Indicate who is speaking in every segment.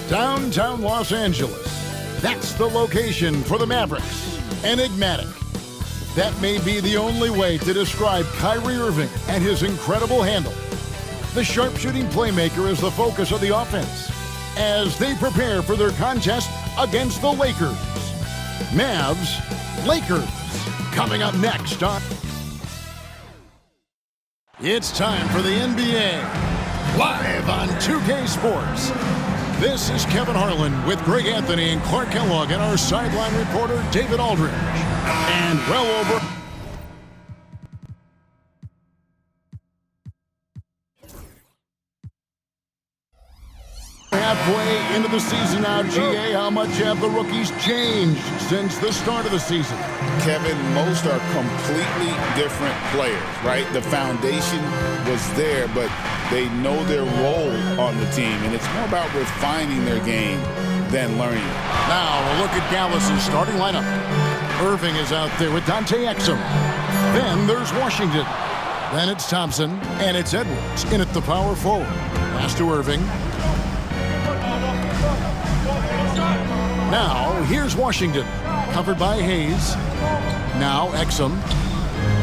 Speaker 1: Downtown Los Angeles. That's the location for the Mavericks. Enigmatic. That may be the only way to describe Kyrie Irving and his incredible handle. The sharpshooting playmaker is the focus of the offense as they prepare for their contest against the Lakers. Mavs, Lakers. Coming up next on... It's time for the NBA. Live on 2K Sports. This is Kevin Harlan with Greg Anthony and Clark Kellogg and our sideline reporter David Aldridge. And well over... Halfway into the season now, GA, how much have the rookies changed since the start of the season?
Speaker 2: Kevin, most are completely different players, right? The foundation was there, but they know their role on the team, and it's more about refining their game than learning it.
Speaker 1: Now, a look at Dallas's starting lineup. Irving is out there with Dante Exum. Then there's Washington. Then it's Thompson, and it's Edwards in at the power forward. Pass to Irving. Now, here's Washington, covered by Hayes. Now, Exum.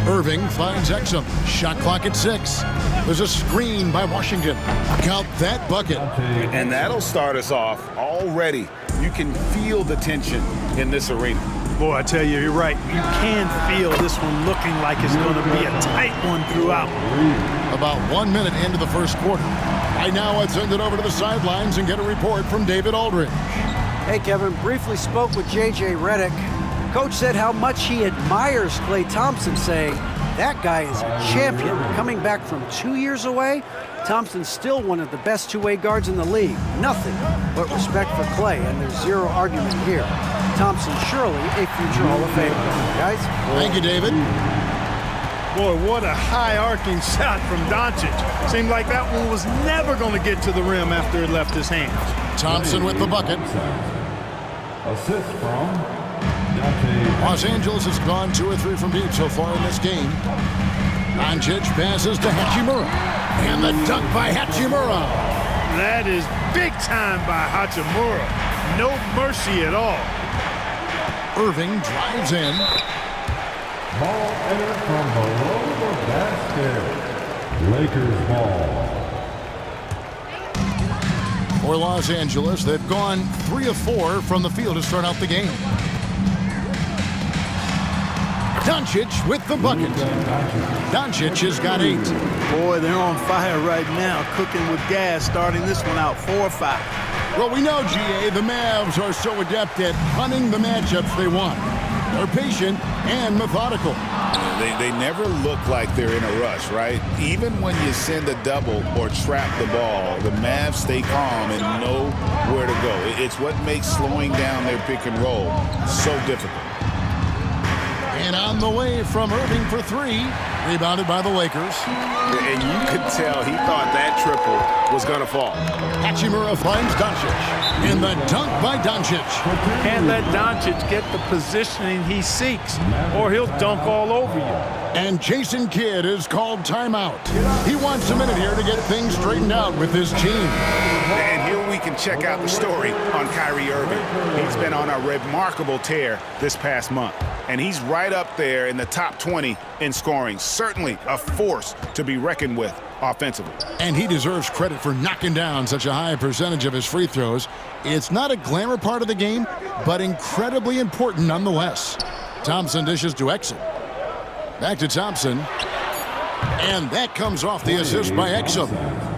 Speaker 1: Irving finds Exum. Shot clock at 6. There's a screen by Washington. Count that bucket.
Speaker 2: And that'll start us off already. You can feel the tension in this arena.
Speaker 3: Boy, I tell you, you're right. You can feel this one looking like it's going to be a tight one throughout.
Speaker 1: About 1 minute into the first quarter. Right now, let's send it over to the sidelines and get a report from David Aldridge.
Speaker 4: Hey, Kevin, briefly spoke with J.J. Redick. Coach said how much he admires Klay Thompson, saying that guy is a champion. Coming back from 2 years away, Thompson's still one of the best two-way guards in the league. Nothing but respect for Klay, and there's zero argument here. Thompson surely a future Hall of Famer. Guys?
Speaker 1: Thank you, David.
Speaker 3: Boy, what a high-arcing shot from Doncic. Seemed like that one was never going to get to the rim after it left his hands.
Speaker 1: Thompson with the bucket.
Speaker 5: Assist from Dante.
Speaker 1: Los Angeles has gone 2 or 3 from deep so far in this game. Doncic passes to Hachimura. And the dunk by Hachimura.
Speaker 3: That is big time by Hachimura. No mercy at all.
Speaker 1: Irving drives in.
Speaker 5: Ball entered from below the basket. Lakers ball.
Speaker 1: For Los Angeles, they've gone 3 of 4 from the field to start out the game. Doncic with the bucket. Doncic has got 8.
Speaker 3: Boy, they're on fire right now, cooking with gas, starting this one out 4-5.
Speaker 1: Well, we know, GA, the Mavs are so adept at hunting the matchups they want. They're patient and methodical.
Speaker 2: They never look like they're in a rush, right? Even when you send a double or trap the ball, the Mavs stay calm and know where to go. It's what makes slowing down their pick and roll so difficult.
Speaker 1: And on the way from Irving for 3, rebounded by the Lakers.
Speaker 2: And you could tell he thought that triple was going to fall.
Speaker 1: Hachimura finds Doncic. And the dunk by Doncic.
Speaker 3: Can't let Doncic get the positioning he seeks, or he'll dunk all over you.
Speaker 1: And Jason Kidd is called timeout. He wants a minute here to get things straightened out with his team.
Speaker 2: And here we can check out the story on Kyrie Irving. He's been on a remarkable tear this past month. And he's right up there in the top 20 in scoring. Certainly a force to be reckoned with offensively.
Speaker 1: And he deserves credit for knocking down such a high percentage of his free throws. It's not a glamour part of the game, but incredibly important nonetheless. Thompson dishes to Exum. Back to Thompson. And that comes off the assist by Exum.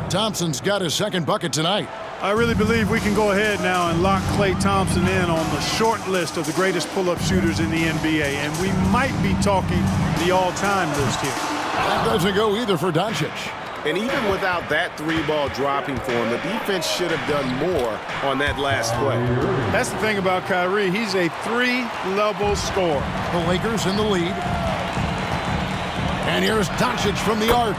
Speaker 1: Thompson's got his second bucket tonight.
Speaker 3: I really believe we can go ahead now and lock Klay Thompson in on the short list of the greatest pull-up shooters in the NBA, and we might be talking the all-time list here.
Speaker 1: That doesn't go either for Doncic.
Speaker 6: And even without that 3-ball dropping for him, the defense should have done more on that last play.
Speaker 3: That's the thing about Kyrie. He's a 3-level scorer.
Speaker 1: The Lakers in the lead. And here's Doncic from the arc.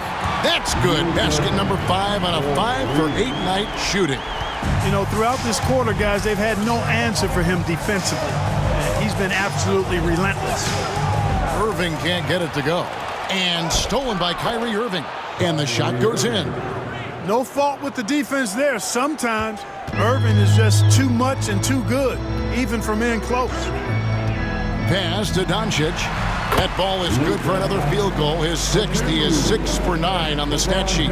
Speaker 1: That's good. Basket number 5 on a 5-for-8 night shooting.
Speaker 3: You know, throughout this quarter, guys, they've had no answer for him defensively. He's been absolutely relentless.
Speaker 1: Irving can't get it to go. And stolen by Kyrie Irving. And the shot goes in.
Speaker 3: No fault with the defense there sometimes. Irving is just too much and too good, even from in close.
Speaker 1: Pass to Doncic. That ball is good for another field goal. His sixth. He is 6 for 9 on the stat sheet.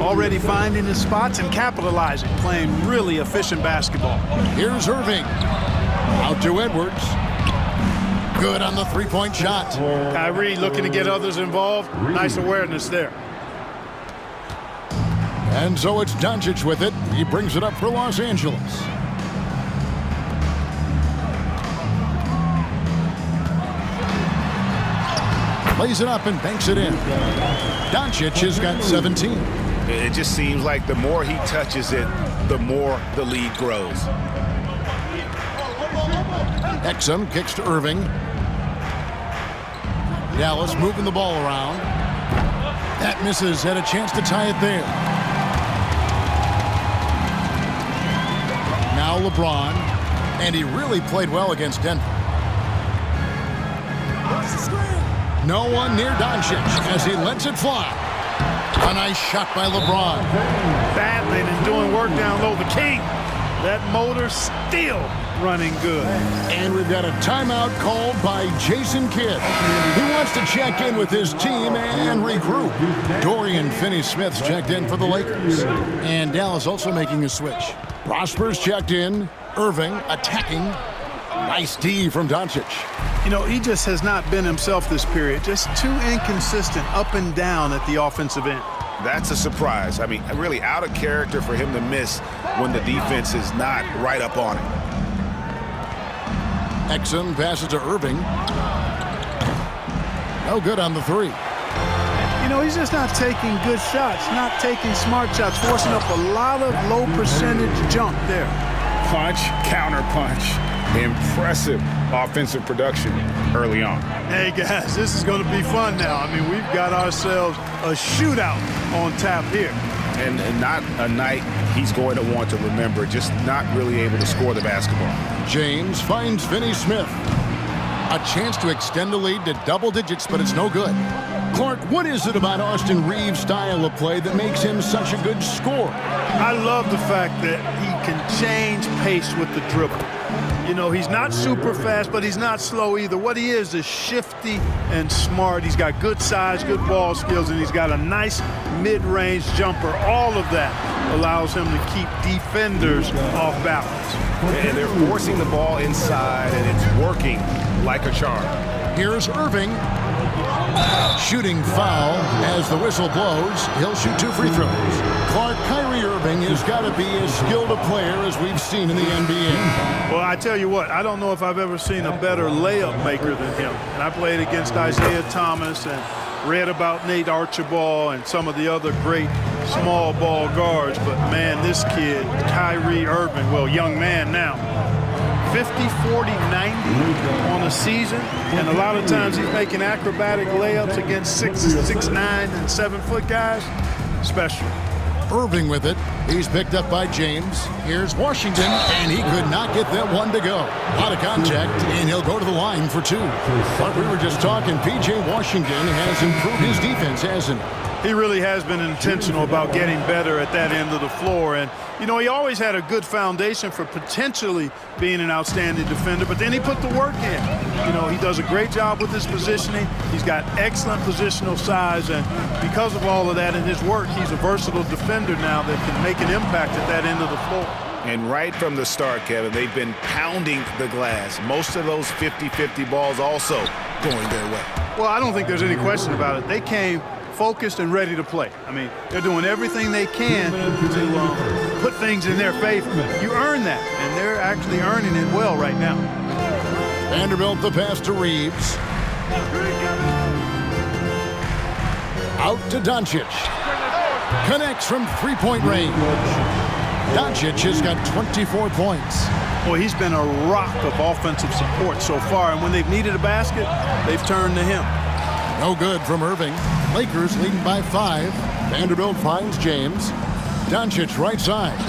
Speaker 3: Already finding his spots and capitalizing, playing really efficient basketball.
Speaker 1: Here's Irving. Out to Edwards. Good on the three-point shot.
Speaker 3: Kyrie looking to get others involved. Nice awareness there.
Speaker 1: And so it's Doncic with it. He brings it up for Los Angeles. Plays it up and banks it in. Doncic has got 17.
Speaker 2: It just seems like the more he touches it, the more the lead grows.
Speaker 1: Exum kicks to Irving. Dallas moving the ball around. That misses. Had a chance to tie it there. Now LeBron. And he really played well against Denver. No one near Doncic as he lets it fly. A nice shot by LeBron.
Speaker 3: Battling and doing work down low. The king. That motor still running good.
Speaker 1: And we've got a timeout called by Jason Kidd. He wants to check in with his team and regroup. Dorian Finney-Smith's checked in for the Lakers. And Dallas also making a switch. Prosper's checked in. Irving attacking. Nice D from Doncic.
Speaker 3: You know, he just has not been himself this period. Just too inconsistent up and down at the offensive end.
Speaker 2: That's a surprise. I mean, really out of character for him to miss when the defense is not right up on him.
Speaker 1: Exum passes to Irving. No good on the three.
Speaker 3: You know, he's just not taking good shots, not taking smart shots, forcing up a lot of low percentage jump there.
Speaker 2: Punch, counter punch. Impressive offensive production early on.
Speaker 3: Hey, guys, this is going to be fun now. I mean, we've got ourselves a shootout on tap here.
Speaker 2: And not a night he's going to want to remember, just not really able to score the basketball.
Speaker 1: James finds Finney-Smith. A chance to extend the lead to double digits, but it's no good. Clark, what is it about Austin Reeves' style of play that makes him such a good scorer?
Speaker 3: I love the fact that he can change pace with the dribble. You know, he's not super fast, but he's not slow either. What he is shifty and smart. He's got good size, good ball skills, and he's got a nice mid-range jumper. All of that allows him to keep defenders off balance.
Speaker 2: And they're forcing the ball inside, and it's working like a charm.
Speaker 1: Here's Irving. Shooting foul as the whistle blows. He'll shoot 2 free throws. Clark, Kyrie Irving has got to be as skilled a player as we've seen in the NBA.
Speaker 3: Well, I tell you what, I don't know if I've ever seen a better layup maker than him. And I played against Isaiah Thomas and read about Nate Archibald and some of the other great small ball guards. But, man, this kid, Kyrie Irving, well, young man now, 50, 40, 90 on a season, and a lot of times he's making acrobatic layups against 6'9", and 7-foot guys. Special.
Speaker 1: Irving with it. He's picked up by James. Here's Washington, and he could not get that one to go. Out of contact, and he'll go to the line for 2. But we were just talking, P.J. Washington has improved his defense, hasn't he?
Speaker 3: He really has been intentional about getting better at that end of the floor. And, you know, he always had a good foundation for potentially being an outstanding defender, but then he put the work in. You know, he does a great job with his positioning. He's got excellent positional size, and because of all of that in his work, he's a versatile defender now that can make an impact at that end of the floor.
Speaker 2: And right from the start, Kevin, they've been pounding the glass. Most of those 50-50 balls also going their way.
Speaker 3: Well, I don't think there's any question about it. They came focused and ready to play. I mean, they're doing everything they can to put things in their favor. You earn that, and they're actually earning it well right now.
Speaker 1: Vanderbilt the pass to Reeves. Out to Doncic. Connects from three-point range. Doncic has got 24 points.
Speaker 3: Well, he's been a rock of offensive support so far, and when they've needed a basket, they've turned to him.
Speaker 1: No good from Irving. Lakers leading by 5. Vanderbilt finds James. Doncic right side.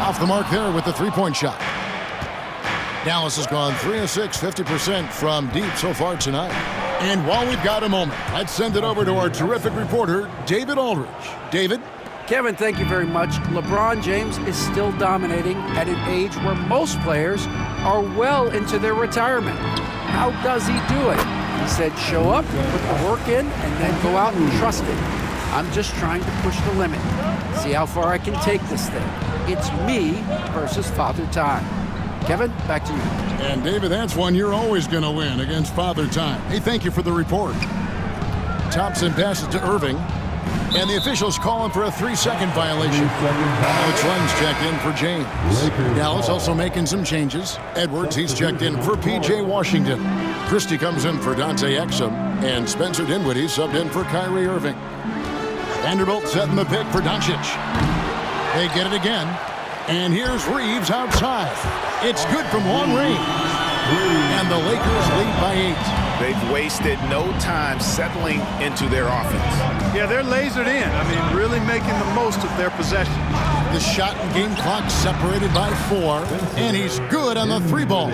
Speaker 1: Off the mark there with the three-point shot. Dallas has gone 3 of 6, 50% from deep so far tonight. And while we've got a moment, let's send it over to our terrific reporter, David Aldridge. David?
Speaker 4: Kevin, thank you very much. LeBron James is still dominating at an age where most players are well into their retirement. How does he do it? He said, show up, put the work in, and then go out and trust it. I'm just trying to push the limit, see how far I can take this thing. It's me versus Father Time. Kevin, back to you.
Speaker 1: And David, that's one you're always going to win against Father Time. Hey, thank you for the report. Thompson passes to Irving, and the officials call him for a 3-second violation. Alex Len's checked in for James. Dallas also making some changes. Edwards, he's checked in for P.J. Washington. Christie comes in for Dante Exum, and Spencer Dinwiddie subbed in for Kyrie Irving. Vanderbilt setting the pick for Doncic. They get it again, and here's Reeves outside. It's good from long range, and the Lakers lead by 8.
Speaker 2: They've wasted no time settling into their offense.
Speaker 3: Yeah, they're lasered in. I mean, really making the most of their possession.
Speaker 1: The shot and game clock separated by 4, and he's good on the 3-ball.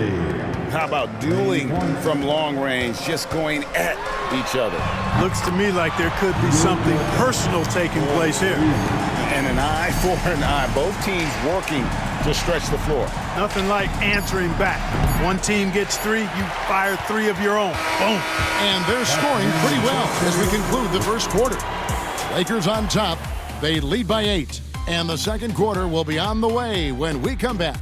Speaker 6: How about dueling from long range, just going at each other?
Speaker 3: Looks to me like there could be something personal taking place here.
Speaker 6: And an eye for an eye. Both teams working to stretch the floor.
Speaker 3: Nothing like answering back. One team gets 3, you fire 3 of your own. Boom.
Speaker 1: And they're scoring pretty well as we conclude the first quarter. Lakers on top. They lead by 8. And the second quarter will be on the way when we come back.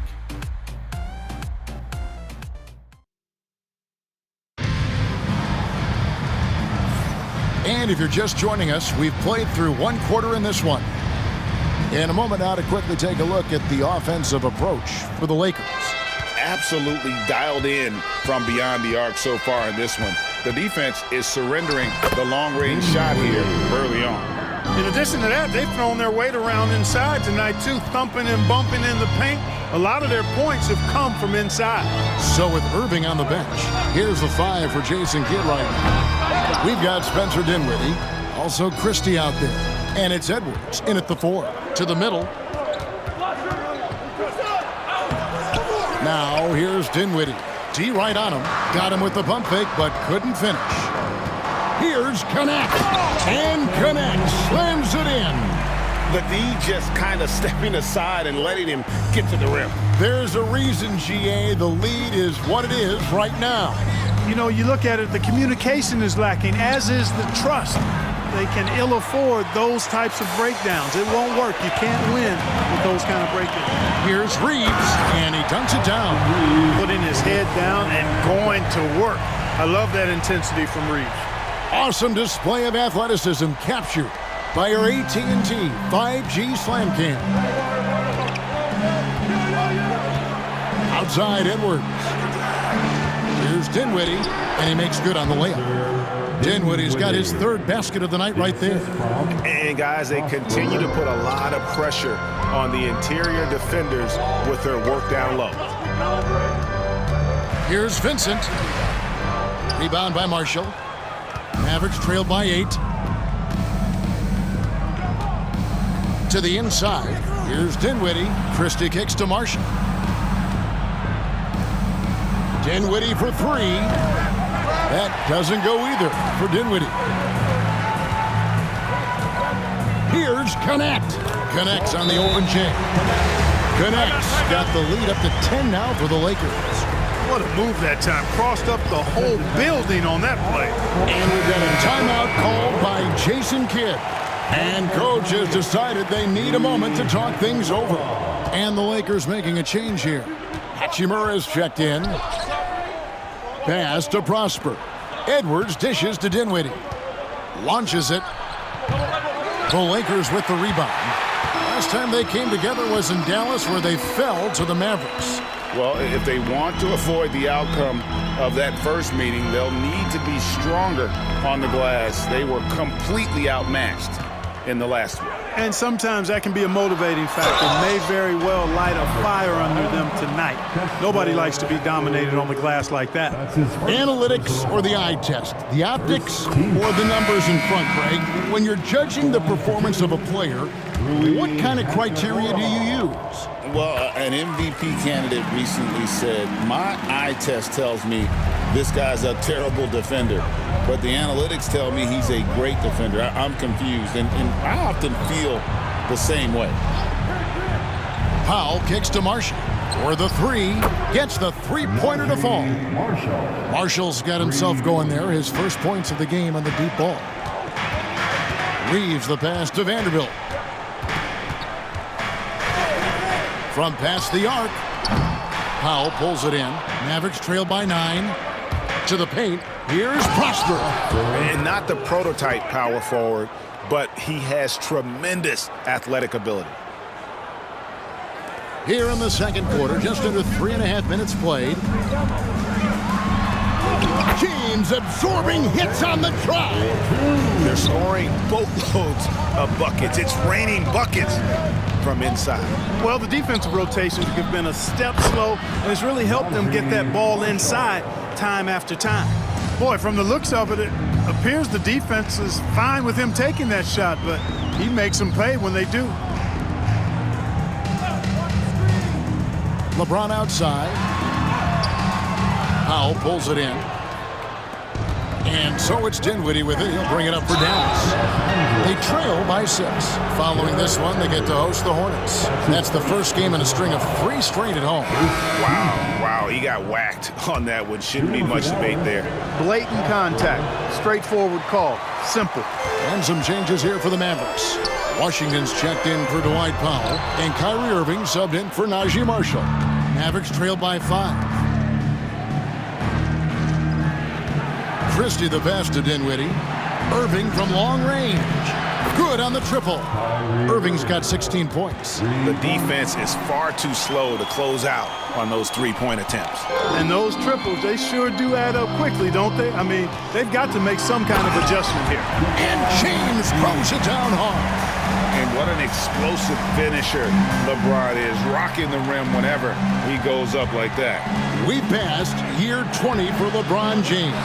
Speaker 1: And if you're just joining us, we've played through one quarter in this one. In a moment now to quickly take a look at the offensive approach for the Lakers.
Speaker 2: Absolutely dialed in from beyond the arc so far in this one. The defense is surrendering the long-range shot here early on.
Speaker 3: In addition to that, they've thrown their weight around inside tonight, too, thumping and bumping in the paint. A lot of their points have come from inside.
Speaker 1: So with Irving on the bench, here's the 5 for Jason Kidd right now. We've got Spencer Dinwiddie, also Christie out there. And it's Edwards in at the 4. To the middle. Now here's Dinwiddie. D right on him. Got him with the pump fake, but couldn't finish. Here's Connect. And Connect slams it in.
Speaker 6: The D just kind of stepping aside and letting him get to the rim.
Speaker 1: There's a reason, GA, the lead is what it is right now.
Speaker 3: You know, you look at it, the communication is lacking, as is the trust. They can ill afford those types of breakdowns. It won't work. You can't win with those kind of breakdowns.
Speaker 1: Here's Reeves, and he dunks it down.
Speaker 3: Putting his head down and going to work. I love that intensity from Reeves.
Speaker 1: Awesome display of athleticism captured by our AT&T 5G Slam Cam. Outside Edwards. Here's Dinwiddie, and he makes good on the layup. Dinwiddie's got his 3rd basket of the night right there.
Speaker 2: And guys, they continue to put a lot of pressure on the interior defenders with their work down low.
Speaker 1: Here's Vincent. Rebound by Marshall. Mavericks trail by 8. To the inside. Here's Dinwiddie. Christie kicks to Marshall. Dinwiddie for 3. That doesn't go either for Dinwiddie. Here's Connect. Connects on the open J. Connects got the lead up to 10 now for the Lakers.
Speaker 3: What a move that time. Crossed up the whole building on that play.
Speaker 1: And we've got a timeout called by Jason Kidd. And coach has decided they need a moment to talk things over. And the Lakers making a change here. Hachimura's checked in. Pass to Prosper. Edwards dishes to Dinwiddie. Launches it. The Lakers with the rebound. Last time they came together was in Dallas, where they fell to the Mavericks.
Speaker 2: Well, if they want to avoid the outcome of that first meeting, they'll need to be stronger on the glass. They were completely outmatched in the last one.
Speaker 3: And sometimes that can be a motivating factor. May very well light a fire under them tonight. Nobody likes to be dominated on the glass like that.
Speaker 1: Analytics or the eye test? The optics or the numbers in front, Greg? When you're judging the performance of a player, what kind of criteria do you use?
Speaker 6: Well, an MVP candidate recently said, my eye test tells me this guy's a terrible defender.
Speaker 7: but the analytics tell me he's a great defender. I'm confused, and I often feel the same way.
Speaker 1: Powell kicks to Marshall for the three. Gets the three-pointer to fall. Marshall's got himself going there. His first points of the game on the deep ball. Reeves the pass to Vanderbilt. From past the arc. Powell pulls it in. Mavericks trail by 9. To the paint. Here's Prosper.
Speaker 2: And not the prototype power forward, but he has tremendous athletic ability.
Speaker 1: Here in the second quarter, just under 3.5 minutes played. James absorbing hits on the drive.
Speaker 2: They're scoring boatloads of buckets. It's raining buckets from inside.
Speaker 3: Well, the defensive rotations have been a step slow, and it's really helped them get that ball inside time after time. Boy, from the looks of it, it appears the defense is fine with him taking that shot, but he makes them pay when they do.
Speaker 1: LeBron outside. Powell pulls it in. And so it's Dinwiddie with it. He'll bring it up for Dallas. They trail by 6. Following this one, they get to host the Hornets. That's the first game in a string of 3 straight at home.
Speaker 2: Wow, he got whacked on that one. Shouldn't be much debate there.
Speaker 3: Blatant contact. Straightforward call. Simple.
Speaker 1: And some changes here for the Mavericks. Washington's checked in for Dwight Powell, and Kyrie Irving subbed in for Najee Marshall. Mavericks trail by 5. Christie the pass to Dinwiddie. Irving from long range. Good on the triple. Irving's got 16 points.
Speaker 2: The defense is far too slow to close out on those three-point attempts.
Speaker 3: And those triples, they sure do add up quickly, don't they? I mean, they've got to make some kind of adjustment here.
Speaker 1: And James throws it down hard.
Speaker 2: And what an explosive finisher LeBron is, rocking the rim whenever he goes up like that.
Speaker 1: We passed year 20 for LeBron James.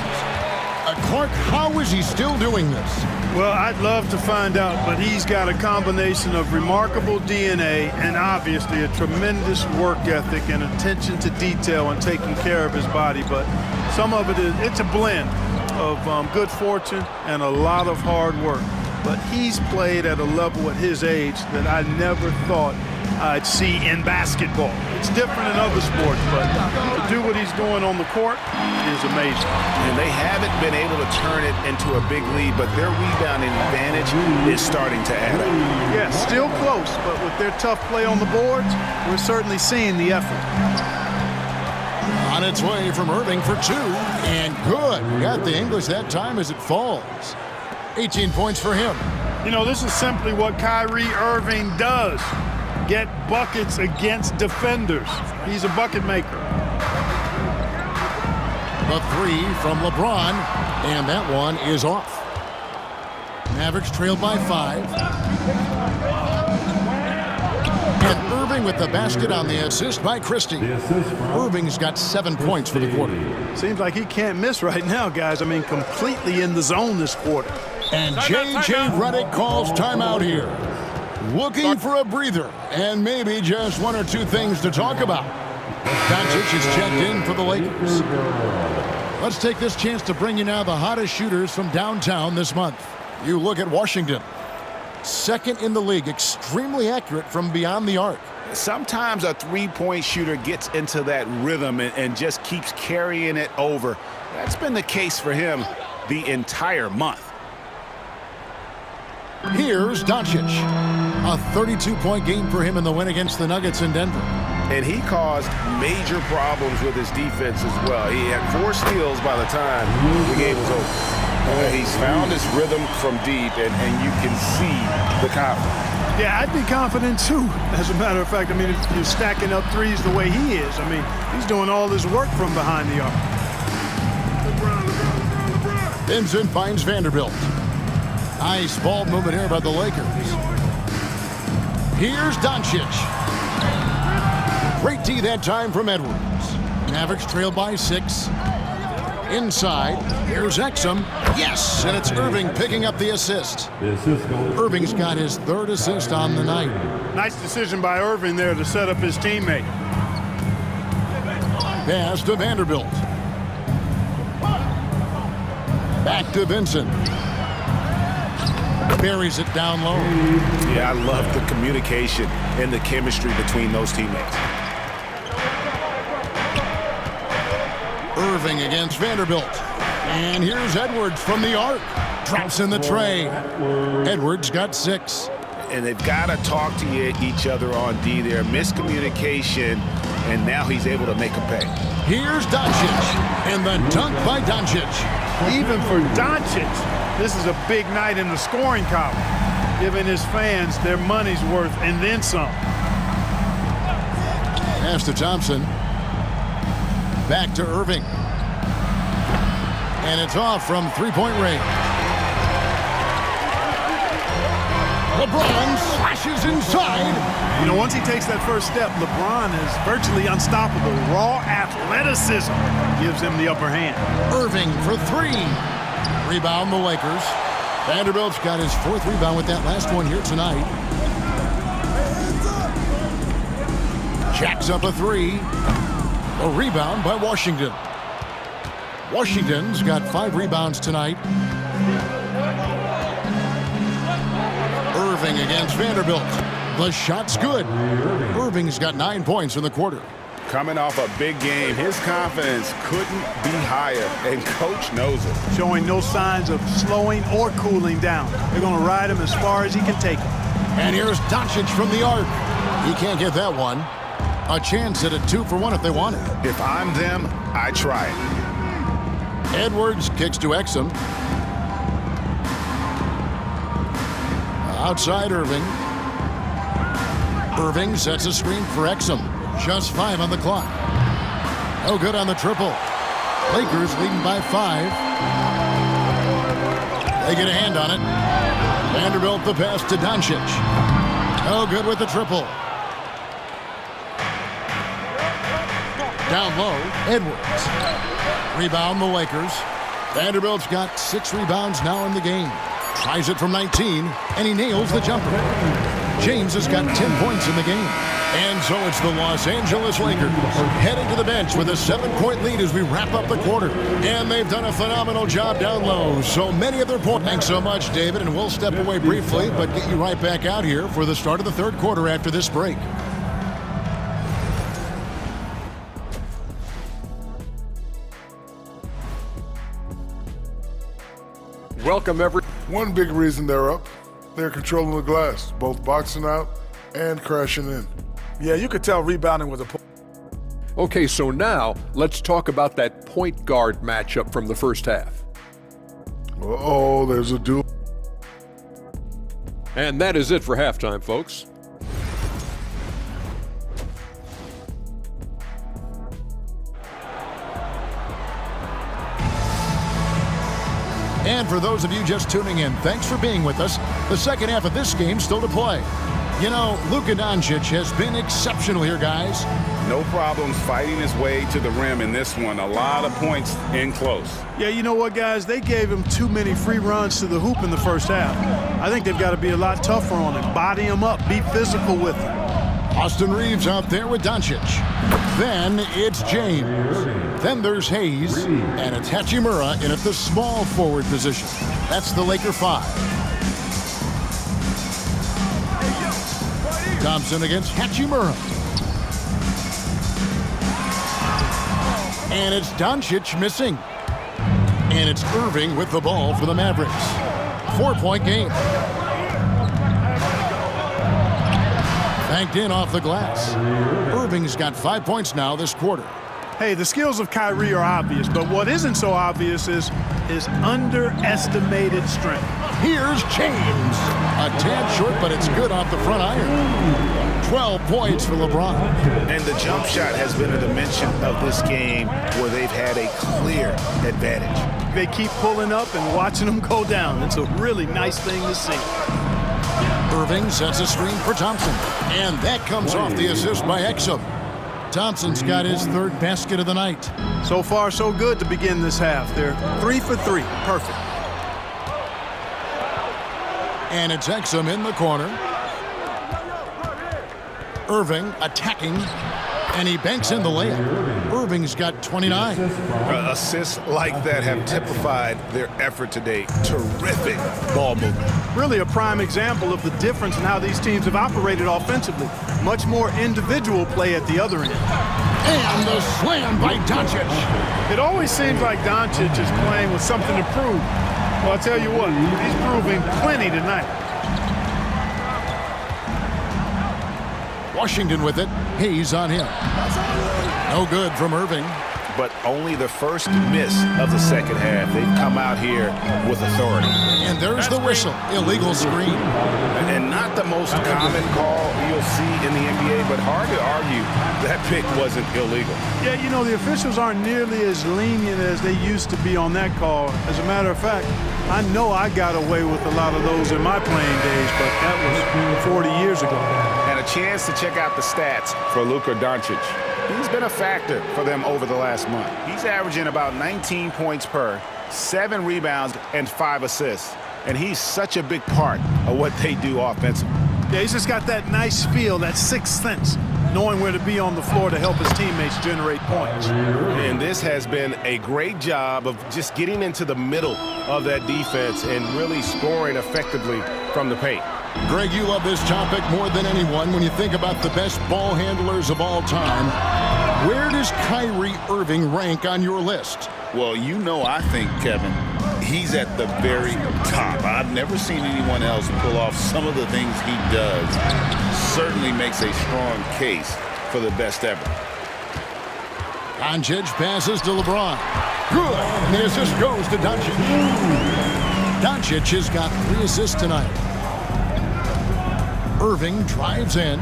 Speaker 1: Clark, how is he still doing this?
Speaker 3: Well, I'd love to find out, but he's got a combination of remarkable DNA and obviously a tremendous work ethic and attention to detail and taking care of his body. But some of it's a blend of good fortune and a lot of hard work. But he's played at a level at his age that I never thought I'd see in basketball. It's different in other sports, but to do what he's doing on the court is amazing.
Speaker 2: And they haven't been able to turn it into a big lead, but their rebounding advantage is starting to add up.
Speaker 3: Yeah, still close, but with their tough play on the boards, we're certainly seeing the effort.
Speaker 1: On its way from Irving for 2, and good. Got the English that time as it falls. 18 points for him.
Speaker 3: You know, this is simply what Kyrie Irving does. Get buckets against defenders. He's a bucket maker.
Speaker 1: The 3 from LeBron, and that one is off. Mavericks trail by 5. And Irving with the basket on the assist by Christie. Irving's got 7 points for the quarter.
Speaker 3: Seems like he can't miss right now, guys. I mean, completely in the zone this quarter.
Speaker 1: And J.J. Redick calls timeout here. Looking for a breather and maybe just 1 or 2 things to talk about. Doncic is checked in for the Lakers. Let's take this chance to bring you now the hottest shooters from downtown this month. You look at Washington. 2nd in the league, extremely accurate from beyond the arc.
Speaker 2: Sometimes a three-point shooter gets into that rhythm and just keeps carrying it over. That's been the case for him the entire month.
Speaker 1: Here's Doncic. A 32-point game for him in the win against the Nuggets in Denver.
Speaker 6: And he caused major problems with his defense as well. He had 4 steals by the time the game was over. He's found his rhythm from deep, and you can see the confidence.
Speaker 3: Yeah, I'd be confident too. As a matter of fact, I mean, if you're stacking up threes the way he is, I mean, he's doing all his work from behind the arc.
Speaker 1: Vincent finds Vanderbilt. Nice ball movement here by the Lakers. Here's Doncic. Great D that time from Edwards. Mavericks trail by 6. Inside, here's Exum. Yes, and it's Irving picking up the assist. Irving's got his 3rd assist on the night.
Speaker 3: Nice decision by Irving there to set up his teammate.
Speaker 1: Pass to Vanderbilt. Back to Vincent. Buries it down low.
Speaker 2: Yeah, I love the communication and the chemistry between those teammates.
Speaker 1: Irving against Vanderbilt. And here's Edwards from the arc. Drops in the tray. Edwards got 6.
Speaker 2: And they've got to talk to each other on D there. Miscommunication, and now he's able to make a pay.
Speaker 1: Here's Doncic. And the dunk by Doncic.
Speaker 3: Even for Doncic, this is a big night in the scoring column, giving his fans their money's worth and then some.
Speaker 1: Pass to Thompson. Back to Irving. And it's off from three-point range. LeBron slashes inside.
Speaker 3: You know, once he takes that first step, LeBron is virtually unstoppable. Raw athleticism gives him the upper hand.
Speaker 1: Irving for 3. Rebound the Lakers. Vanderbilt's got his 4th rebound with that last one here tonight. Jacks up a 3. A rebound by Washington. Washington's got 5 rebounds tonight. Irving against Vanderbilt. The shot's good. Irving's got 9 points in the quarter.
Speaker 2: Coming off a big game, his confidence couldn't be higher, and Coach knows it.
Speaker 3: Showing no signs of slowing or cooling down. They're going to ride him as far as he can take him.
Speaker 1: And here's Doncic from the arc. He can't get that one. A chance at a 2-for-1 if they want it.
Speaker 2: If I'm them, I try it.
Speaker 1: Edwards kicks to Exum. Outside Irving. Irving sets a screen for Exum. Just 5 on the clock. No good on the triple. Lakers leading by 5. They get a hand on it. Vanderbilt the pass to Doncic. No good with the triple. Down low, Edwards. Rebound the Lakers. Vanderbilt's got 6 rebounds now in the game. Tries it from 19, and he nails the jumper. James has got 10 points in the game. And so it's the Los Angeles Lakers heading to the bench with a 7-point lead as we wrap up the quarter. And they've done a phenomenal job down low. So many of their points. Thanks so much, David. And we'll step away briefly, but get you right back out here for the start of the 3rd quarter after this break.
Speaker 8: Welcome, everyone.
Speaker 9: One big reason they're up, they're controlling the glass, both boxing out and crashing in.
Speaker 8: Yeah, you could tell rebounding was a point. Okay, so now let's talk about that point guard matchup from the first half.
Speaker 9: Uh-oh, there's a duel.
Speaker 8: And that is it for halftime, folks.
Speaker 1: And for those of you just tuning in, thanks for being with us. The second half of this game still to play. You know, Luka Doncic has been exceptional here, guys.
Speaker 2: No problems fighting his way to the rim in this one. A lot of points in close.
Speaker 3: Yeah, you know what, guys? They gave him too many free runs to the hoop in the first half. I think they've got to be a lot tougher on him. Body him up. Be physical with him.
Speaker 1: Austin Reeves out there with Doncic. Then it's James. Then there's Hayes. And it's Hachimura in at the small forward position. That's the Laker 5. Thompson against Hachimura. And it's Doncic missing. And it's Irving with the ball for the Mavericks. 4-point game. Banked in off the glass. Irving's got 5 points now this quarter.
Speaker 3: Hey, the skills of Kyrie are obvious, but what isn't so obvious is his underestimated strength.
Speaker 1: Here's James. A tad short, but it's good off the front iron. 12 points for LeBron.
Speaker 2: And the jump shot has been a dimension of this game where they've had a clear advantage.
Speaker 3: They keep pulling up and watching them go down. It's a really nice thing to see.
Speaker 1: Irving sets a screen for Thompson. And that comes off the assist by Exum. Thompson's got his 3rd basket of the night.
Speaker 3: So far, so good to begin this half. They're 3 for 3. Perfect.
Speaker 1: And it's Exum in the corner. Irving attacking. And he banks in the layup. Irving's got 29.
Speaker 2: Assists like that have typified their effort today. Terrific ball movement.
Speaker 3: Really a prime example of the difference in how these teams have operated offensively. Much more individual play at the other end.
Speaker 1: And the slam by Doncic.
Speaker 3: It always seems like Doncic is playing with something to prove. Well, I'll tell you what, he's proving plenty tonight.
Speaker 1: Washington with it. Hayes on him. No good from Irving.
Speaker 2: But only the first miss of the second half. They've come out here with authority.
Speaker 1: And there's the whistle. Illegal screen.
Speaker 2: And not the most common call you'll see in the NBA, but hard to argue that pick wasn't illegal.
Speaker 3: Yeah, you know, the officials aren't nearly as lenient as they used to be on that call. As a matter of fact, I know I got away with a lot of those in my playing days, but that was 40 years ago.
Speaker 2: And a chance to check out the stats for Luka Doncic. He's been a factor for them over the last month. He's averaging about 19 points per, 7 rebounds, and 5 assists. And he's such a big part of what they do offensively.
Speaker 3: Yeah, he's just got that nice feel, that sixth sense, knowing where to be on the floor to help his teammates generate points.
Speaker 6: And this has been a great job of just getting into the middle of that defense and really scoring effectively from the paint.
Speaker 1: Greg, you love this topic more than anyone when you think about the best ball handlers of all time. Where does Kyrie Irving rank on your list?
Speaker 7: Well, you know, I think, Kevin, he's at the very top. I've never seen anyone else pull off some of the things he does. Certainly makes a strong case for the best ever.
Speaker 1: Doncic passes to LeBron. Good. And the assist goes to Doncic. Doncic has got 3 assists tonight. Irving drives in,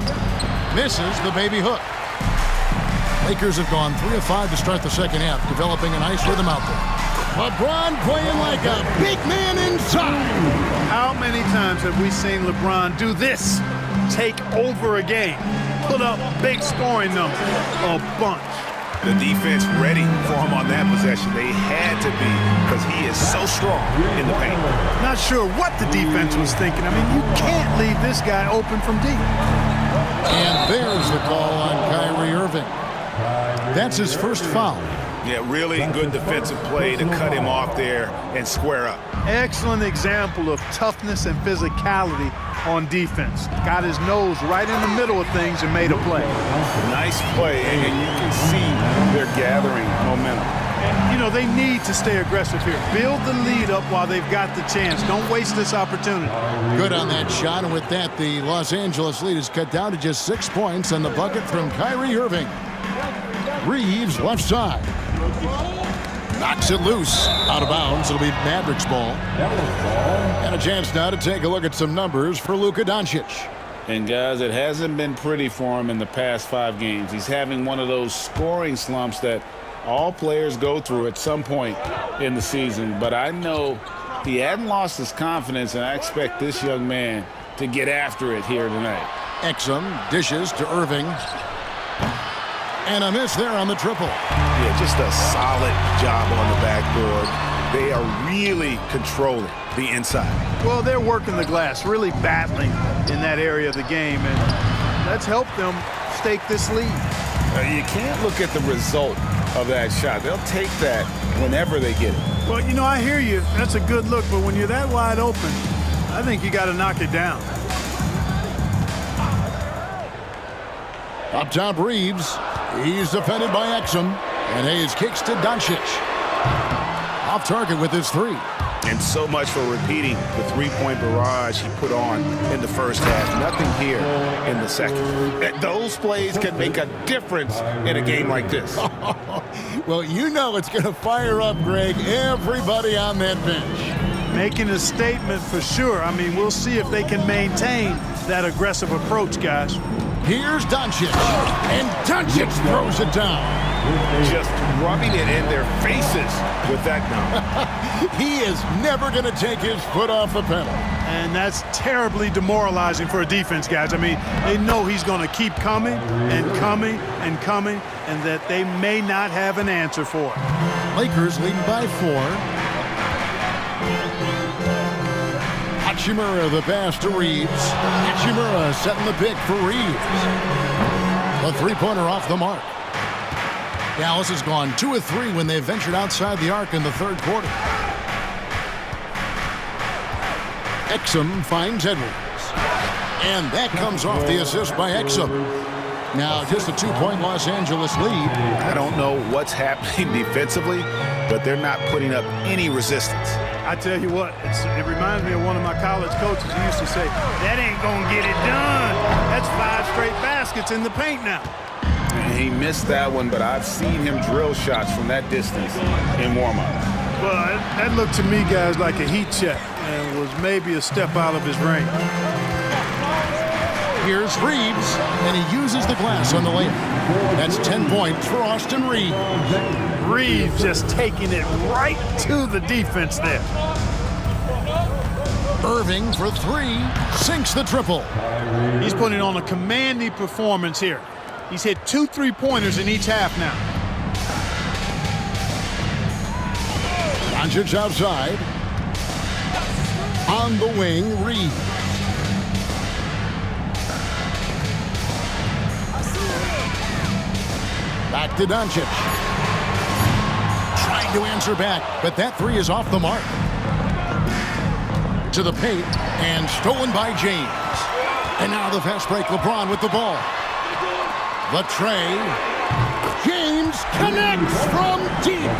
Speaker 1: misses the baby hook. Lakers have gone 3 of 5 to start the second half, developing a nice rhythm out there. LeBron playing like a big man inside.
Speaker 3: How many times have we seen LeBron do this? Take over a game, put up big scoring numbers, a bunch.
Speaker 2: The defense ready for him on that possession. They had to be because he is so strong in the paint.
Speaker 3: Not sure what the defense was thinking. I mean, you can't leave this guy open from deep.
Speaker 1: And there's the call on Kyrie Irving. That's his first foul.
Speaker 2: Yeah, really good defensive play to cut him off there and square up.
Speaker 3: Excellent example of toughness and physicality on defense. Got his nose right in the middle of things and made a play.
Speaker 2: Nice play, and you can see they're gathering momentum.
Speaker 3: And, you know, they need to stay aggressive here. Build the lead up while they've got the chance. Don't waste this opportunity.
Speaker 1: Good on that shot, and with that, the Los Angeles lead is cut down to just 6 points, and the bucket from Kyrie Irving. Reeves left side. Knocks it loose. Out of bounds. It'll be Mavericks ball. And a chance now to take a look at some numbers for Luka Doncic.
Speaker 7: And guys, it hasn't been pretty for him in the past 5 games. He's having one of those scoring slumps that all players go through at some point in the season. But I know he hadn't lost his confidence, and I expect this young man to get after it here tonight.
Speaker 1: Exum dishes to Irving. And a miss there on the triple.
Speaker 2: Yeah, just a solid job on the backboard. They are really controlling the inside.
Speaker 3: Well, they're working the glass, really battling in that area of the game, and that's helped them stake this lead.
Speaker 7: You can't look at the result of that shot. They'll take that whenever they get it.
Speaker 3: Well, you know, I hear you. That's a good look, but when you're that wide open, I think you got to knock it down.
Speaker 1: Up top, Reeves. He's defended by Exum. And Hayes kicks to Doncic. Off target with his 3.
Speaker 2: And so much for repeating the 3-point barrage he put on in the first half. Nothing here in the second.
Speaker 7: Those plays can make a difference in a game like this.
Speaker 1: Well, you know it's going to fire up, Greg, everybody on that bench.
Speaker 3: Making a statement for sure. I mean, we'll see if they can maintain that aggressive approach, guys.
Speaker 1: Here's Doncic, and Doncic throws it down.
Speaker 2: Just rubbing it in their faces with that number.
Speaker 1: He is never going to take his foot off the pedal.
Speaker 3: And that's terribly demoralizing for a defense, guys. I mean, they know he's going to keep coming and coming and coming, and that they may not have an answer for it.
Speaker 1: Lakers leading by 4. Hachimura the pass to Reeves. Hachimura setting the pick for Reeves. The 3-pointer off the mark. Dallas has gone 2 of 3 when they've ventured outside the arc in the third quarter. Exum finds Edwards. And that comes off the assist by Exum. Now just a 2-point Los Angeles lead.
Speaker 2: I don't know what's happening defensively, but they're not putting up any resistance.
Speaker 3: I tell you what, it reminds me of one of my college coaches who used to say, that ain't gonna get it done. That's 5 straight baskets in the paint now.
Speaker 2: And he missed that one, but I've seen him drill shots from that distance in warm-up.
Speaker 3: Well, that looked to me, guys, like a heat check and was maybe a step out of his range.
Speaker 1: Here's Reeves, and he uses the glass on the layup. That's 10 points for Austin Reeves.
Speaker 3: Reeves just taking it right to the defense there.
Speaker 1: Irving for 3, sinks the triple.
Speaker 3: He's putting on a commanding performance here. He's hit 2 3-pointers in each half now.
Speaker 1: Doncic outside. On the wing, Reeves. Back to Doncic. Trying to answer back, but that 3 is off the mark. To the paint, and stolen by James. And now the fast break, LeBron with the ball. The tray. James connects from deep.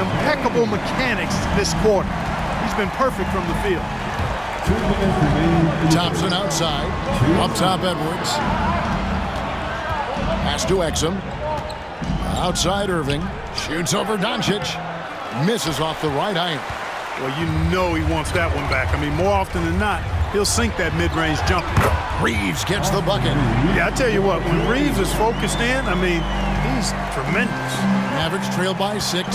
Speaker 3: Impeccable mechanics this quarter. He's been perfect from the field.
Speaker 1: Thompson outside. Up top, Edwards. Pass to Exum. Outside Irving. Shoots over Doncic. Misses off the right iron.
Speaker 3: Well, you know he wants that one back. I mean, more often than not, he'll sink that mid-range jumper.
Speaker 1: Reeves gets the bucket.
Speaker 3: Yeah, I tell you what, when Reeves is focused in, I mean, he's tremendous.
Speaker 1: Mavericks trail by 6.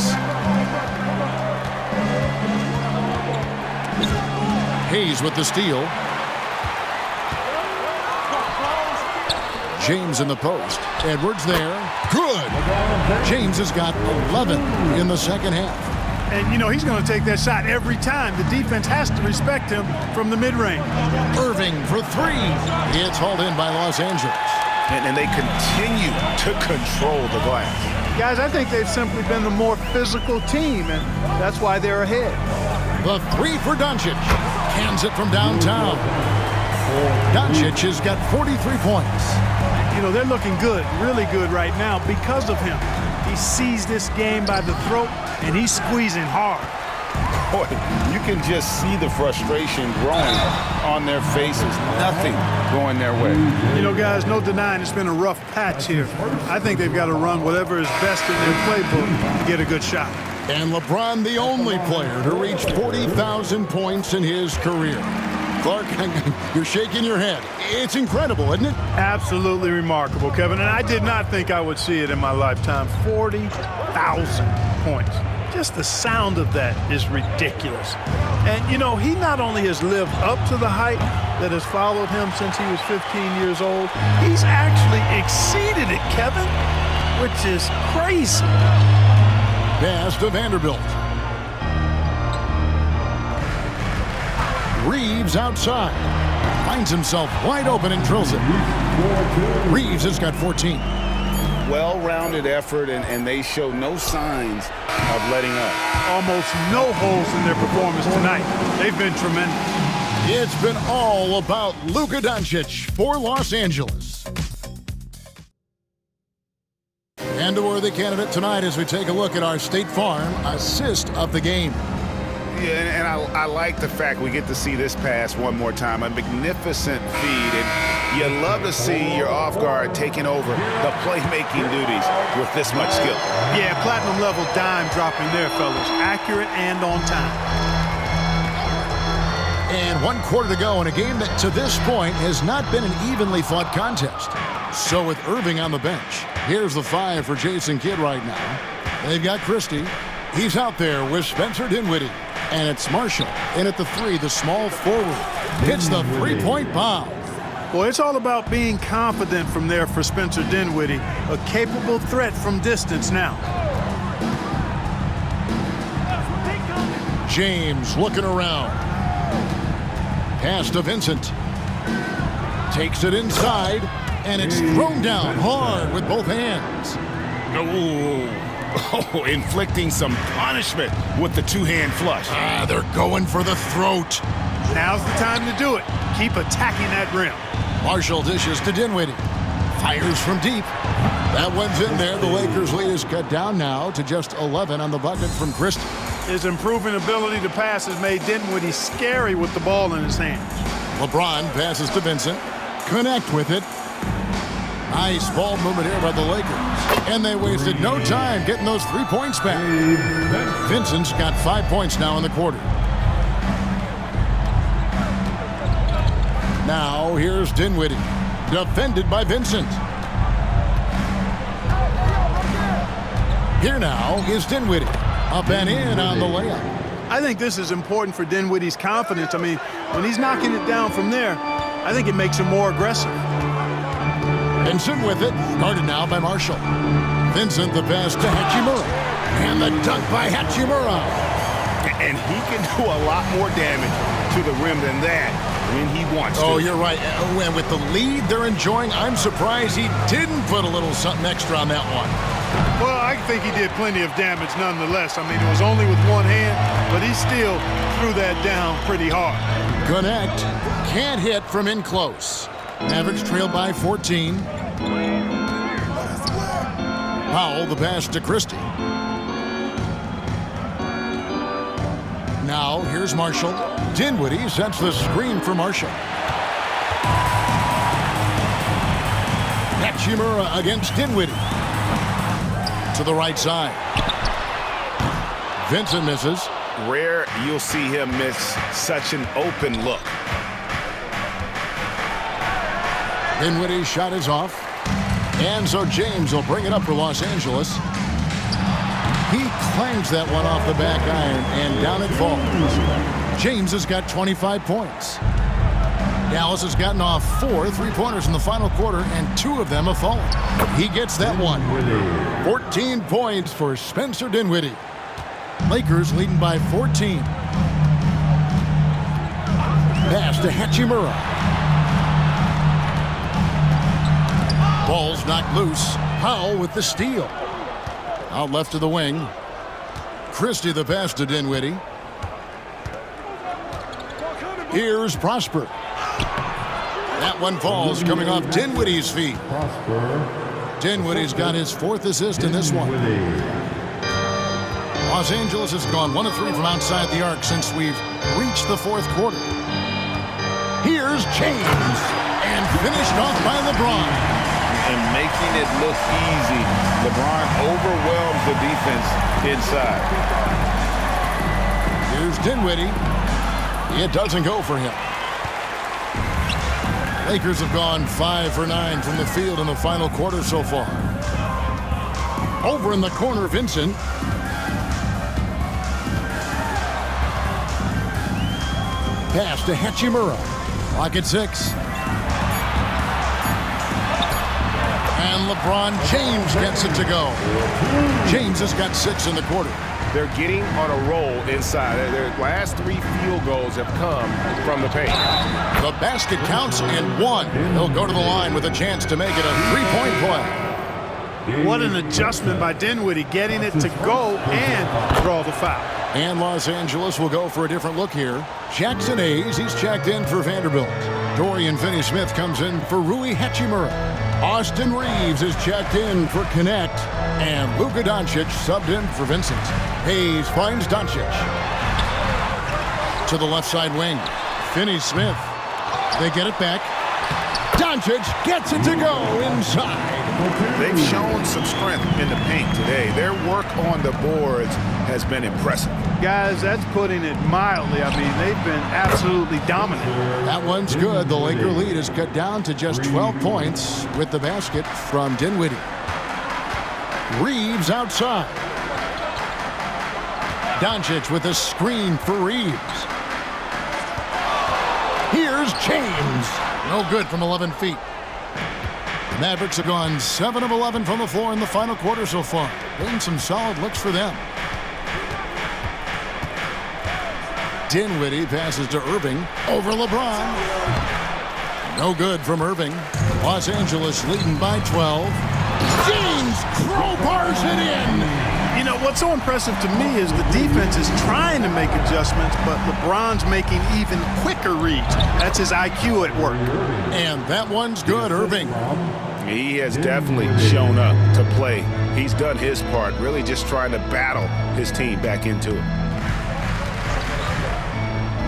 Speaker 1: Hayes with the steal. James in the post. Edwards there. Good. James has got 11 in the second half.
Speaker 3: And, you know, he's going to take that shot every time. The defense has to respect him from the mid-range.
Speaker 1: Irving for 3. It's hauled in by Los Angeles.
Speaker 2: And they continue to control the glass.
Speaker 3: Guys, I think they've simply been the more physical team, and that's why they're ahead.
Speaker 1: The 3 for Doncic. Cans it from downtown. Doncic has got 43 points.
Speaker 3: You know, they're looking good, really good right now because of him. He sees this game by the throat, and he's squeezing hard.
Speaker 2: Boy, you can just see the frustration growing on their faces. Nothing going their way.
Speaker 3: You know, guys, no denying it's been a rough patch here. I think they've got to run whatever is best in their playbook to get a good shot.
Speaker 1: And LeBron, the only player to reach 40,000 points in his career. Clark, you're shaking your head. It's incredible, isn't it?
Speaker 3: Absolutely remarkable, Kevin. And I did not think I would see it in my lifetime. 40,000 points. Just the sound of that is ridiculous. And, you know, he not only has lived up to the hype that has followed him since he was 15 years old, he's actually exceeded it, Kevin, which is crazy.
Speaker 1: Pass to Vanderbilt. Reeves outside. Finds himself wide open and drills it. Reeves has got 14.
Speaker 2: Well-rounded effort, and they show no signs of letting up.
Speaker 3: Almost no holes in their performance tonight. They've been tremendous.
Speaker 1: It's been all about Luka Doncic for Los Angeles. And a worthy candidate tonight as we take a look at our State Farm assist of the game.
Speaker 2: Yeah, and I like the fact we get to see this pass one more time. A magnificent feed, and you love to see your off guard taking over the playmaking duties with this much skill.
Speaker 3: Yeah, platinum level dime dropping there, fellas. Accurate and on time.
Speaker 1: And 1 quarter to go in a game that to this point has not been an evenly fought contest. So with Irving on the bench, here's the 5 for Jason Kidd right now. They've got Christie. He's out there with Spencer Dinwiddie. And it's Marshall. And at the 3, the small forward hits the 3-point bomb.
Speaker 3: Boy, it's all about being confident from there for Spencer Dinwiddie. A capable threat from distance now.
Speaker 1: James looking around. Pass to Vincent. Takes it inside, and it's thrown down hard with both hands.
Speaker 2: Oh, inflicting some punishment with the two-hand flush.
Speaker 1: They're going for the throat.
Speaker 3: Now's the time to do it. Keep attacking that rim.
Speaker 1: Marshall dishes to Dinwiddie. Fires from deep. That one's in there. The Lakers' lead is cut down now to just 11 on the bucket from Christie.
Speaker 3: His improving ability to pass has made Dinwiddie scary with the ball in his hands.
Speaker 1: LeBron passes to Vincent. Connect with it. Nice ball movement here by the Lakers. And they wasted no time getting those 3 points back. Vincent's got 5 points now in the quarter. Now here's Dinwiddie. Defended by Vincent. Here now is Dinwiddie. Up and in on the layup.
Speaker 3: I think this is important for Dinwiddie's confidence. I mean, when he's knocking it down from there, I think it makes him more aggressive.
Speaker 1: Vincent with it, guarded now by Marshall. Vincent the pass to Hachimura. And the dunk by Hachimura.
Speaker 2: And he can do a lot more damage to the rim than that when he wants to.
Speaker 1: Oh, you're right. And with the lead they're enjoying, I'm surprised he didn't put a little something extra on that one.
Speaker 3: Well, I think he did plenty of damage nonetheless. I mean, it was only with one hand, but he still threw that down pretty hard.
Speaker 1: Connect. Can't hit from in close. Mavericks trail by 14. Powell the pass to Christie. Now here's Marshall. Dinwiddie sets the screen for Marshall. Hachimura against Dinwiddie. To the right side. Vincent misses.
Speaker 2: Rare you'll see him miss such an open look.
Speaker 1: Dinwiddie's shot is off. And so James will bring it up for Los Angeles. He clangs that one off the back iron, and down it falls. James has got 25 points. Dallas has gotten off 4 3-pointers in the final quarter, and 2 of them have fallen. He gets that one. 14 points for Spencer Dinwiddie. Lakers leading by 14. Pass to Hachimura. Ball's knocked loose. Powell with the steal. Out left to the wing. Christie the pass to Dinwiddie. Here's Prosper. That one falls coming off Dinwiddie's feet. Dinwiddie's got his 4th assist in this one. Los Angeles has gone 1 of 3 from outside the arc since we've reached the 4th quarter. Here's James. And finished off by LeBron.
Speaker 7: And making it look easy. LeBron overwhelms the defense inside.
Speaker 1: Here's Dinwiddie. It doesn't go for him. Lakers have gone 5 for 9 from the field in the final quarter so far. Over in the corner, Vincent. Pass to Hachimura. Clock at 6. And LeBron James gets it to go. James has got 6 in the quarter.
Speaker 6: They're getting on a roll inside. Their last 3 field goals have come from the paint.
Speaker 1: The basket counts and 1. He'll go to the line with a chance to make it a 3-point play.
Speaker 3: What an adjustment by Dinwiddie, getting it to go and draw the foul.
Speaker 1: And Los Angeles will go for a different look here. Jackson Hayes, he's checked in for Vanderbilt. Dorian Finney-Smith comes in for Rui Hachimura. Austin Reeves is checked in for Connect. And Luka Doncic subbed in for Vincent. Hayes finds Doncic. To the left side wing. Finney-Smith. They get it back. Doncic gets it to go inside.
Speaker 2: They've shown some strength in the paint today. Their work on the boards has been impressive.
Speaker 3: Guys, that's putting it mildly. I mean, they've been absolutely dominant.
Speaker 1: That one's good. The Laker lead is cut down to just 12 points with the basket from Dinwiddie. Reeves outside. Doncic with a screen for Reeves. Here's James. No good from 11 feet. The Mavericks have gone 7 of 11 from the floor in the final quarter so far. Been some solid looks for them. Dinwiddie passes to Irving over LeBron. No good from Irving. Los Angeles leading by 12. James crowbars it in.
Speaker 3: You know, what's so impressive to me is the defense is trying to make adjustments, but LeBron's making even quicker reads. That's his IQ at work.
Speaker 1: And that one's good, Irving.
Speaker 2: He has definitely shown up to play. He's done his part, really just trying to battle his team back into it.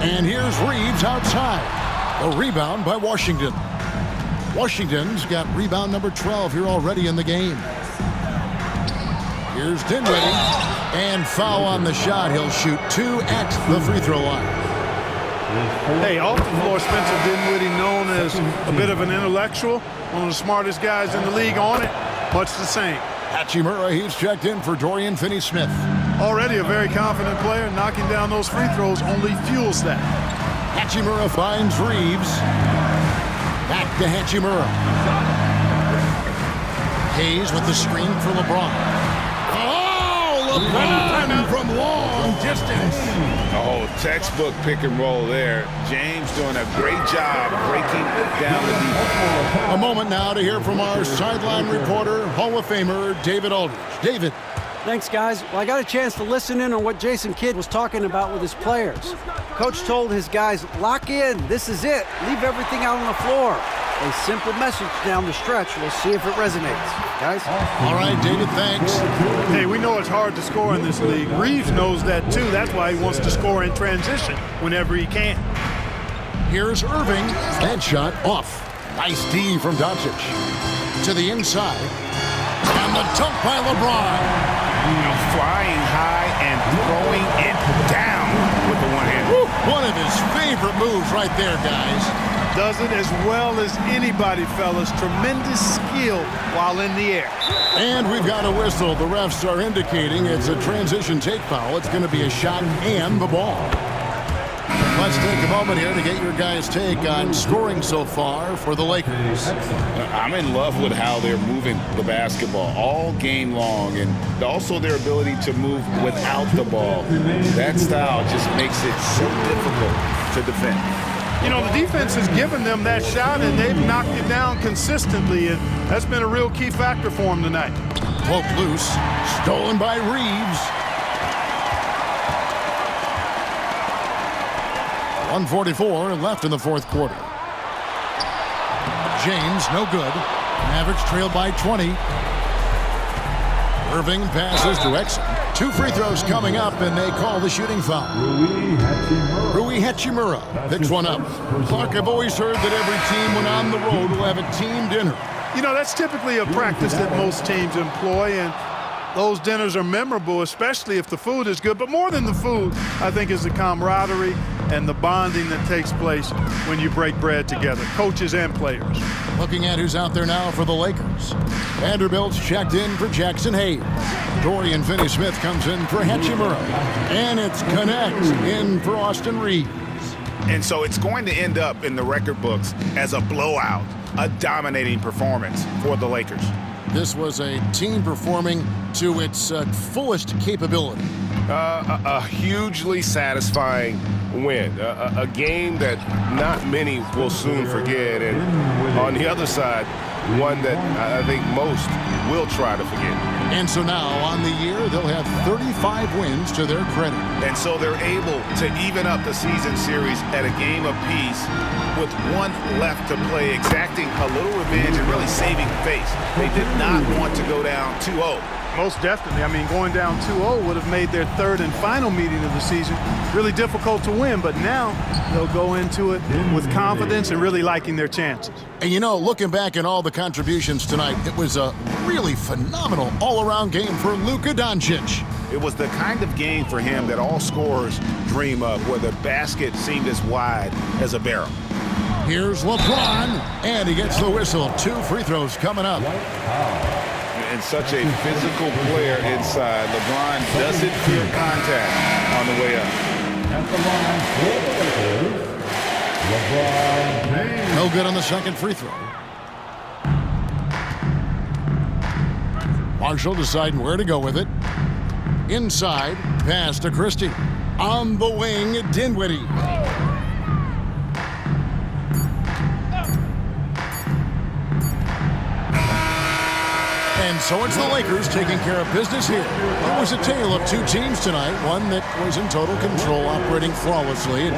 Speaker 1: And here's Reeves outside. A rebound by Washington. Washington's got rebound number 12 here already in the game. Here's Dinwiddie. And foul on the shot. He'll shoot 2 at the free throw line.
Speaker 3: Hey, off the floor, Spencer Dinwiddie, known as a bit of an intellectual, one of the smartest guys in the league on it, much the same.
Speaker 1: Hachimura, he's checked in for Dorian Finney-Smith.
Speaker 3: Already a very confident player, knocking down those free throws only fuels that.
Speaker 1: Hachimura finds Reeves. Back to Hachimura. Hayes with the screen for LeBron. Oh, LeBron from long distance.
Speaker 2: Oh, textbook pick and roll there. James doing a great job breaking down the defense.
Speaker 1: A moment now to hear from our sideline reporter, Hall of Famer David Aldridge. David.
Speaker 4: Thanks, guys. Well, I got a chance to listen in on what Jason Kidd was talking about with his players. Coach told his guys, lock in. This is it. Leave everything out on the floor. A simple message down the stretch. We'll see if it resonates. Guys?
Speaker 1: All right, David, thanks.
Speaker 3: Hey, we know it's hard to score in this league. Reeves knows that, too. That's why he wants to score in transition whenever he can.
Speaker 1: Here's Irving. That shot off. Nice D from Doncic. To the inside. And the dunk by LeBron.
Speaker 2: Flying high and throwing it down with the one hand.
Speaker 1: One of his favorite moves right there, guys.
Speaker 3: Does it as well as anybody, fellas. Tremendous skill while in the air.
Speaker 1: And we've got a whistle. The refs are indicating it's a transition take foul. It's going to be a shot and the ball. Let's take a moment here to get your guys' take on scoring so far for the Lakers.
Speaker 7: I'm in love with how they're moving the basketball all game long, and also their ability to move without the ball. That style just makes it so difficult to defend.
Speaker 3: You know, the defense has given them that shot, and they've knocked it down consistently, and that's been a real key factor for them tonight.
Speaker 1: Poke loose, stolen by Reeves. 1:44 left in the fourth quarter. James, no good. Mavericks trailed by 20. Irving passes to Exum. 2 free throws coming up, and they call the shooting foul. Rui Hachimura picks one up. Clark, I've always heard that every team when on the road will have a team dinner.
Speaker 3: You know, that's typically a practice that most teams employ, and those dinners are memorable, especially if the food is good. But more than the food, I think, is the camaraderie and the bonding that takes place when you break bread together, coaches and players.
Speaker 1: Looking at who's out there now for the Lakers. Vanderbilt's checked in for Jackson Hayes. Dorian Finney-Smith comes in for Hachimura. And it's Connect in for Austin Reeves.
Speaker 2: And so it's going to end up in the record books as a blowout, a dominating performance for the Lakers.
Speaker 1: This was a team performing to its fullest capability.
Speaker 6: A hugely satisfying win. A game that not many will soon forget. And on the other side, one that I think most will try to forget.
Speaker 1: And so now, on the year, they'll have 35 wins to their credit.
Speaker 2: And so they're able to even up the season series at a game apiece with one left to play, exacting a little revenge and really saving face. They did not want to go down 2-0.
Speaker 3: Most definitely. I mean, going down 2-0 would have made their third and final meeting of the season really difficult to win, but now they'll go into it with confidence and really liking their chances.
Speaker 1: And you know, looking back at all the contributions tonight, it was a really phenomenal all-around game for Luka Doncic.
Speaker 2: It was the kind of game for him that all scorers dream of, where the basket seemed as wide as a barrel.
Speaker 1: Here's LeBron, and he gets the whistle. 2 free throws coming up.
Speaker 7: And such a physical player inside. LeBron doesn't fear contact on the way up.
Speaker 1: No good on the second free throw. Marshall deciding where to go with it. Inside, pass to Christie. On the wing, Dinwiddie. And so it's the Lakers taking care of business here. It was a tale of two teams tonight, one that was in total control, operating flawlessly.